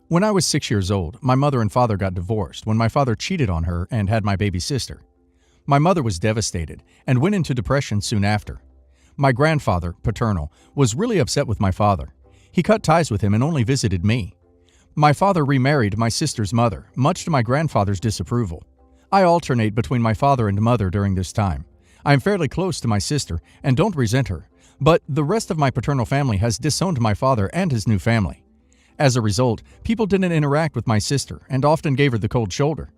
When I was 6 years old, my mother and father got divorced when my father cheated on her and had my baby sister. My mother was devastated and went into depression soon after. My grandfather, paternal, was really upset with my father. He cut ties with him and only visited me. My father remarried my sister's mother, much to my grandfather's disapproval. I alternate between my father and mother during this time. I am fairly close to my sister and don't resent her, but the rest of my paternal family has disowned my father and his new family. As a result, people didn't interact with my sister and often gave her the cold shoulder.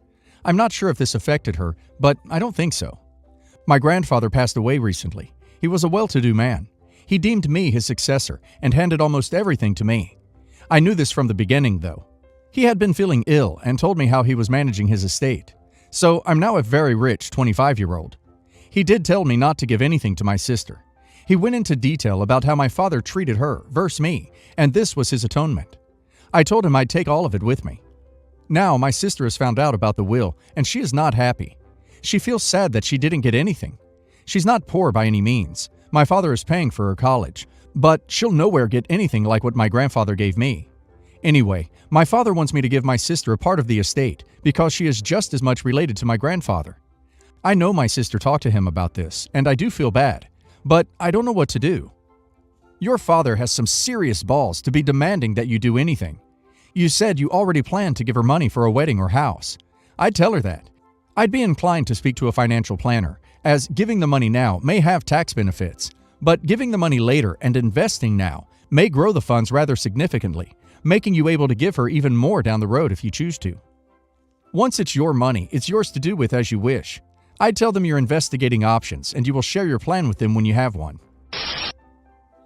I'm not sure if this affected her, but I don't think so. My grandfather passed away recently. He was a well-to-do man. He deemed me his successor and handed almost everything to me. I knew this from the beginning, though. He had been feeling ill and told me how he was managing his estate. So I'm now a very rich 25-year-old. He did tell me not to give anything to my sister. He went into detail about how my father treated her versus me, and this was his atonement. I told him I'd take all of it with me. Now my sister has found out about the will, and she is not happy. She feels sad that she didn't get anything. She's not poor by any means. My father is paying for her college, but she'll nowhere get anything like what my grandfather gave me. Anyway, my father wants me to give my sister a part of the estate because she is just as much related to my grandfather. I know my sister talked to him about this, and I do feel bad, but I don't know what to do. Your father has some serious balls to be demanding that you do anything. You said you already planned to give her money for a wedding or house. I'd tell her that. I'd be inclined to speak to a financial planner, as giving the money now may have tax benefits, but giving the money later and investing now may grow the funds rather significantly, making you able to give her even more down the road if you choose to. Once it's your money, it's yours to do with as you wish. I'd tell them you're investigating options and you will share your plan with them when you have one.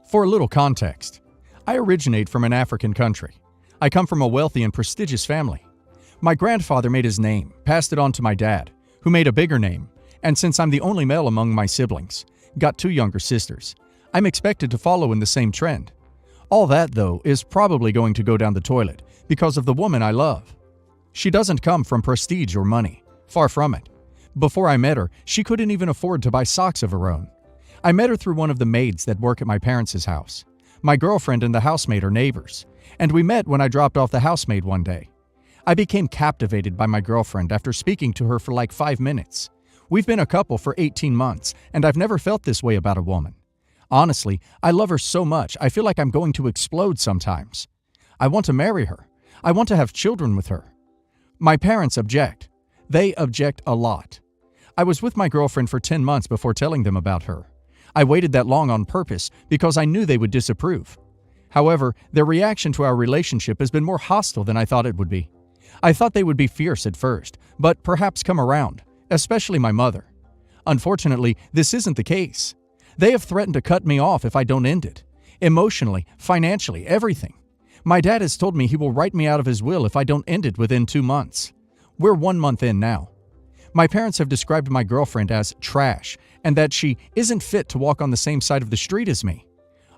For a little context, I originate from an African country. I come from a wealthy and prestigious family. My grandfather made his name, passed it on to my dad, who made a bigger name, and since I'm the only male among my siblings, got 2 younger sisters, I'm expected to follow in the same trend. All that, though, is probably going to go down the toilet because of the woman I love. She doesn't come from prestige or money, far from it. Before I met her, she couldn't even afford to buy socks of her own. I met her through one of the maids that work at my parents' house. My girlfriend and the housemaid are neighbors, and we met when I dropped off the housemaid one day. I became captivated by my girlfriend after speaking to her for like 5 minutes. We've been a couple for 18 months, and I've never felt this way about a woman. Honestly, I love her so much, I feel like I'm going to explode sometimes. I want to marry her. I want to have children with her. My parents object. They object a lot. I was with my girlfriend for 10 months before telling them about her. I waited that long on purpose because I knew they would disapprove. However, their reaction to our relationship has been more hostile than I thought it would be. I thought they would be fierce at first, but perhaps come around, especially my mother. Unfortunately, this isn't the case. They have threatened to cut me off if I don't end it. Emotionally, financially, everything. My dad has told me he will write me out of his will if I don't end it within 2 months. We're 1 month in now. My parents have described my girlfriend as trash and that she isn't fit to walk on the same side of the street as me.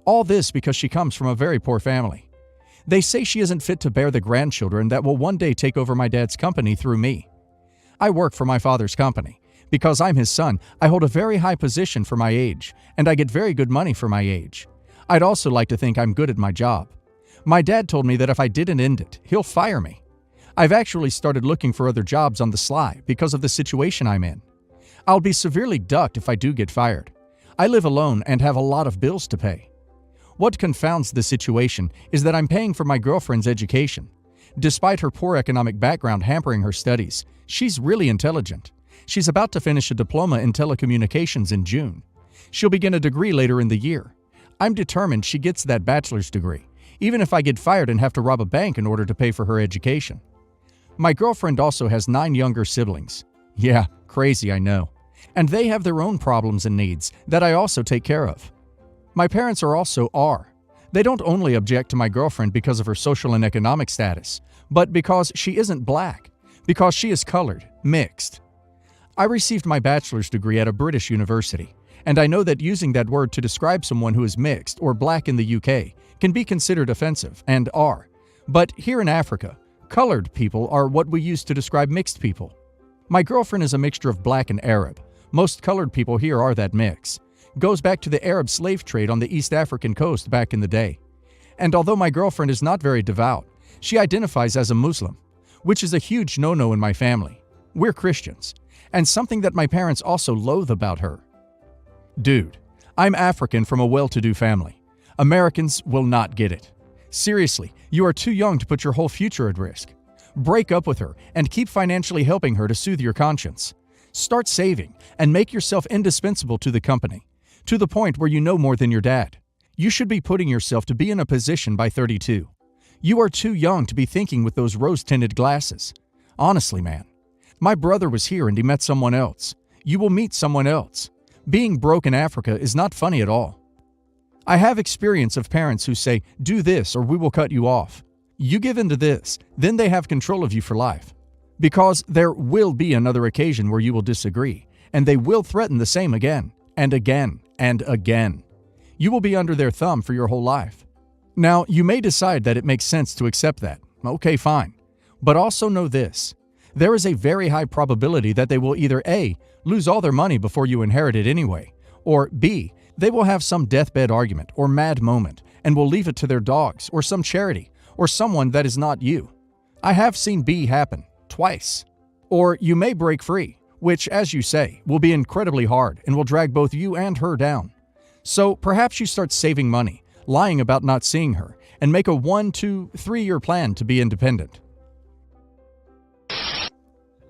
All this because she comes from a very poor family. They say she isn't fit to bear the grandchildren that will one day take over my dad's company through me. I work for my father's company. Because I'm his son, I hold a very high position for my age, and I get very good money for my age. I'd also like to think I'm good at my job. My dad told me that if I didn't end it, he'll fire me. I've actually started looking for other jobs on the sly because of the situation I'm in. I'll be severely ducked if I do get fired. I live alone and have a lot of bills to pay. What confounds the situation is that I'm paying for my girlfriend's education. Despite her poor economic background hampering her studies, she's really intelligent. She's about to finish a diploma in telecommunications in June. She'll begin a degree later in the year. I'm determined she gets that bachelor's degree, even if I get fired and have to rob a bank in order to pay for her education. My girlfriend also has 9 younger siblings. Yeah, crazy, I know. And they have their own problems and needs that I also take care of. My parents are also R. They don't only object to my girlfriend because of her social and economic status, but because she isn't black, because she is colored, mixed. I received my bachelor's degree at a British university, and I know that using that word to describe someone who is mixed or black in the UK can be considered offensive, and are. But here in Africa, colored people are what we use to describe mixed people. My girlfriend is a mixture of black and Arab. Most colored people here are that mix. Goes back to the Arab slave trade on the East African coast back in the day. And although my girlfriend is not very devout, She identifies as a Muslim, which is a huge no-no in my family. We're Christians, and something that my parents also loathe about her. Dude, I'm African from a well-to-do family. Americans will not get it. Seriously, you are too young to put your whole future at risk. Break up with her and keep financially helping her to soothe your conscience. Start saving and make yourself indispensable to the company, to the point where you know more than your dad. You should be putting yourself to be in a position by 32. You are too young to be thinking with those rose-tinted glasses. Honestly, man. My brother was here and he met someone else. You will meet someone else. Being broke in Africa is not funny at all. I have experience of parents who say, do this or we will cut you off. You give in to this, then they have control of you for life. Because there will be another occasion where you will disagree, and they will threaten the same again, and again, and again. You will be under their thumb for your whole life. Now, you may decide that it makes sense to accept that. Okay, fine. But also know this. There is a very high probability that they will either A, lose all their money before you inherit it anyway, or B, they will have some deathbed argument or mad moment and will leave it to their dogs or some charity or someone that is not you. I have seen B happen, twice. Or you may break free, which, as you say, will be incredibly hard and will drag both you and her down. So perhaps you start saving money, lying about not seeing her, and make a 1, 2, 3-year plan to be independent.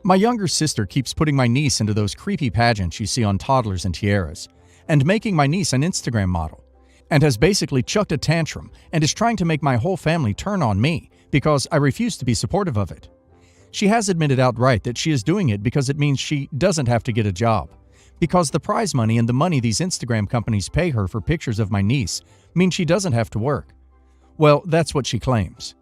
My younger sister keeps putting my niece into those creepy pageants you see on Toddlers and Tiaras, and making my niece an Instagram model, and has basically chucked a tantrum and is trying to make my whole family turn on me because I refuse to be supportive of it. She has admitted outright that she is doing it because it means she doesn't have to get a job, because the prize money and the money these Instagram companies pay her for pictures of my niece mean she doesn't have to work. Well, that's what she claims.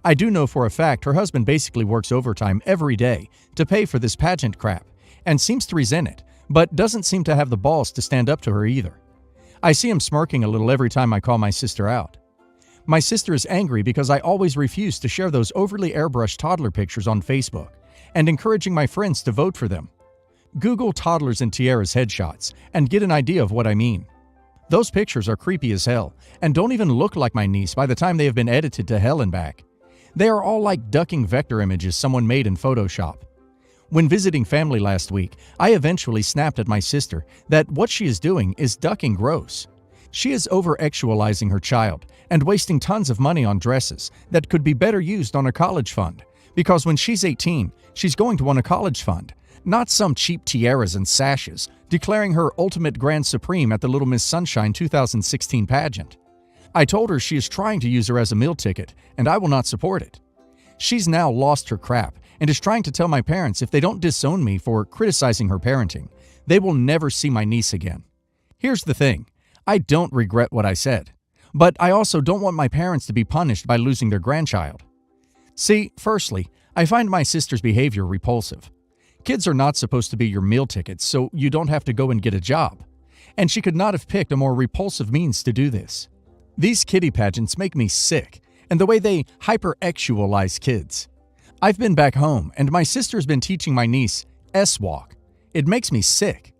I do know for a fact her husband basically works overtime every day to pay for this pageant crap and seems to resent it, but doesn't seem to have the balls to stand up to her either. I see him smirking a little every time I call my sister out. My sister is angry because I always refuse to share those overly airbrushed toddler pictures on Facebook and encouraging my friends to vote for them. Google Toddlers and Tiaras headshots and get an idea of what I mean. Those pictures are creepy as hell and don't even look like my niece by the time they have been edited to hell and back. They are all like ducking vector images someone made in Photoshop. When visiting family last week, I eventually snapped at my sister that what she is doing is ducking gross. She is over-actualizing her child and wasting tons of money on dresses that could be better used on a college fund, because when she's 18, she's going to want a college fund, not some cheap tiaras and sashes, declaring her ultimate grand supreme at the Little Miss Sunshine 2016 pageant. I told her she is trying to use her as a meal ticket, and I will not support it. She's now lost her crap and is trying to tell my parents if they don't disown me for criticizing her parenting, they will never see my niece again. Here's the thing. I don't regret what I said, but I also don't want my parents to be punished by losing their grandchild. See, firstly, I find my sister's behavior repulsive. Kids are not supposed to be your meal tickets, so you don't have to go and get a job. And she could not have picked a more repulsive means to do this. These kiddie pageants make me sick, and the way they hyper-actualize kids. I've been back home, and my sister's been teaching my niece S-walk. It makes me sick.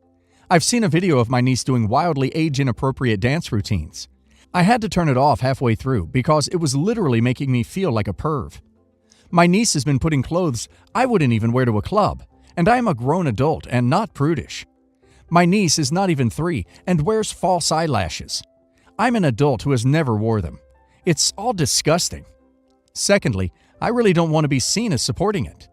I've seen a video of my niece doing wildly age-inappropriate dance routines. I had to turn it off halfway through because it was literally making me feel like a perv. My niece has been putting clothes I wouldn't even wear to a club, and I am a grown adult and not prudish. My niece is not even 3 and wears false eyelashes. I'm an adult who has never wore them. It's all disgusting. Secondly, I really don't want to be seen as supporting it.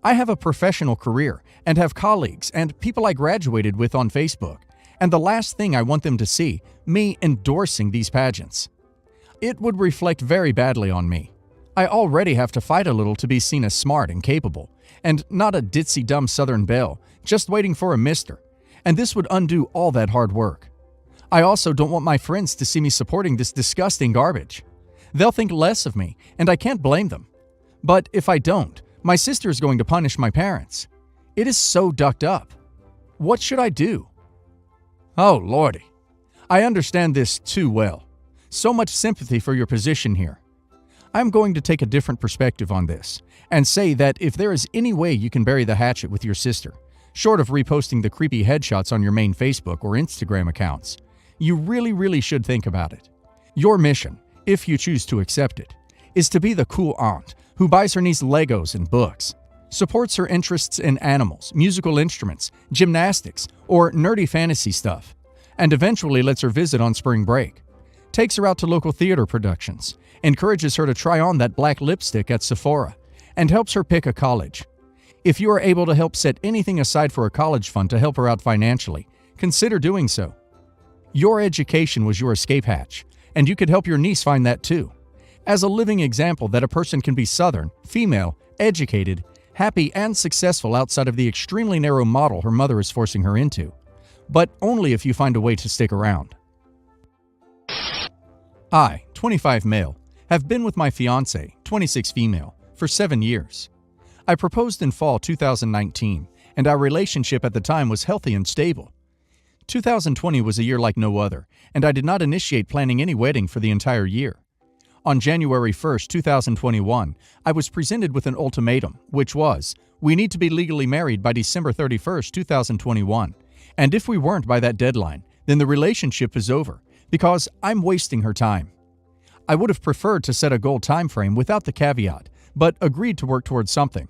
I have a professional career and have colleagues and people I graduated with on Facebook, and the last thing I want them to see, me endorsing these pageants. It would reflect very badly on me. I already have to fight a little to be seen as smart and capable, and not a ditzy dumb Southern belle just waiting for a mister, and this would undo all that hard work. I also don't want my friends to see me supporting this disgusting garbage. They'll think less of me, and I can't blame them. But if I don't, my sister is going to punish my parents. It is so ducked up. What should I do? Oh, Lordy. I understand this too well. So much sympathy for your position here. I'm going to take a different perspective on this and say that if there is any way you can bury the hatchet with your sister, short of reposting the creepy headshots on your main Facebook or Instagram accounts, you really should think about it. Your mission, if you choose to accept it, is to be the cool aunt who buys her niece Legos and books, supports her interests in animals, musical instruments, gymnastics, or nerdy fantasy stuff, and eventually lets her visit on spring break, takes her out to local theater productions, encourages her to try on that black lipstick at Sephora, and helps her pick a college. If you are able to help set anything aside for a college fund to help her out financially, consider doing so. Your education was your escape hatch, and you could help your niece find that too. As a living example that a person can be Southern, female, educated, happy, and successful outside of the extremely narrow model her mother is forcing her into. But only if you find a way to stick around. I, 25 male, have been with my fiancée, 26 female, for 7 years. I proposed in fall 2019, and our relationship at the time was healthy and stable. 2020 was a year like no other, and I did not initiate planning any wedding for the entire year. On January 1st, 2021, I was presented with an ultimatum, which was, we need to be legally married by December 31st, 2021, and if we weren't by that deadline, then the relationship is over, because I'm wasting her time. I would have preferred to set a goal time frame without the caveat, but agreed to work towards something.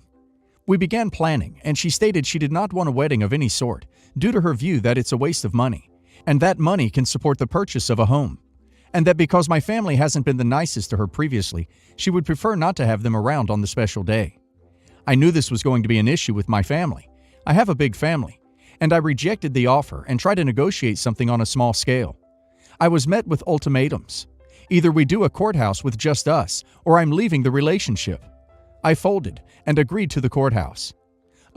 We began planning, and she stated she did not want a wedding of any sort, due to her view that it's a waste of money, and that money can support the purchase of a home, and that because my family hasn't been the nicest to her previously, she would prefer not to have them around on the special day. I knew this was going to be an issue with my family. I have a big family, and I rejected the offer and tried to negotiate something on a small scale. I was met with ultimatums. Either we do a courthouse with just us, or I'm leaving the relationship. I folded and agreed to the courthouse.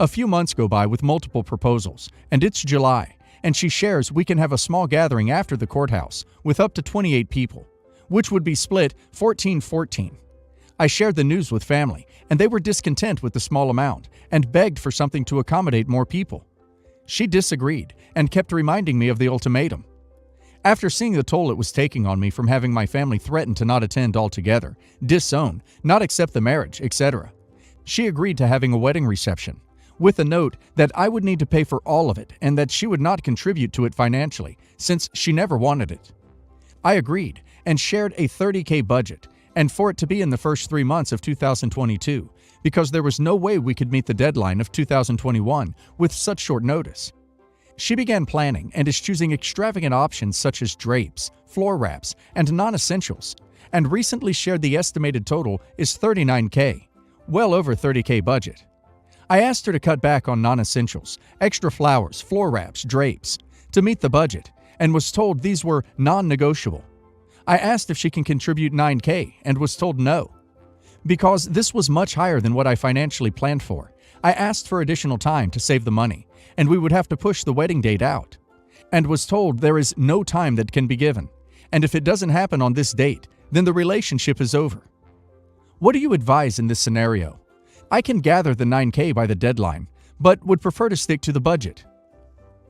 A few months go by with multiple proposals, and it's July, and she shares we can have a small gathering after the courthouse with up to 28 people, which would be split 14-14. I shared the news with family, and they were discontent with the small amount and begged for something to accommodate more people. She disagreed and kept reminding me of the ultimatum. After seeing the toll it was taking on me from having my family threaten to not attend altogether, disown, not accept the marriage, etc., she agreed to having a wedding reception, with a note that I would need to pay for all of it and that she would not contribute to it financially, since she never wanted it. I agreed and shared a $30,000 budget, and for it to be in the first 3 months of 2022, because there was no way we could meet the deadline of 2021 with such short notice. She began planning and is choosing extravagant options such as drapes, floor wraps, and non-essentials, and recently shared the estimated total is $39,000, well over $30,000 budget. I asked her to cut back on non-essentials, extra flowers, floor wraps, drapes, to meet the budget, and was told these were non-negotiable. I asked if she can contribute $9,000 and was told no. Because this was much higher than what I financially planned for, I asked for additional time to save the money, and we would have to push the wedding date out, and was told there is no time that can be given, and if it doesn't happen on this date, then the relationship is over. What do you advise in this scenario? I can gather the $9,000 by the deadline, but would prefer to stick to the budget.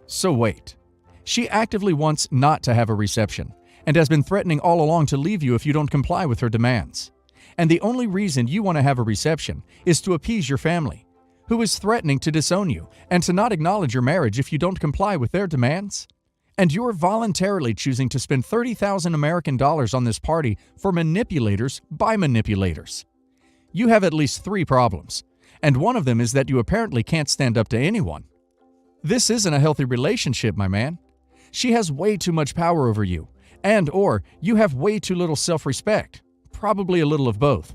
So wait. She actively wants not to have a reception, and has been threatening all along to leave you if you don't comply with her demands. And the only reason you want to have a reception is to appease your family, who is threatening to disown you and to not acknowledge your marriage if you don't comply with their demands? And you're voluntarily choosing to spend 30,000 American dollars on this party for manipulators by manipulators. You have at least 3 problems, and one of them is that you apparently can't stand up to anyone. This isn't a healthy relationship, my man. She has way too much power over you, and/or you have way too little self-respect, probably a little of both.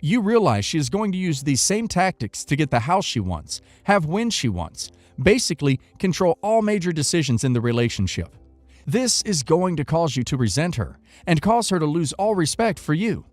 You realize she is going to use these same tactics to get the house she wants, have when she wants, basically control all major decisions in the relationship. This is going to cause you to resent her and cause her to lose all respect for you.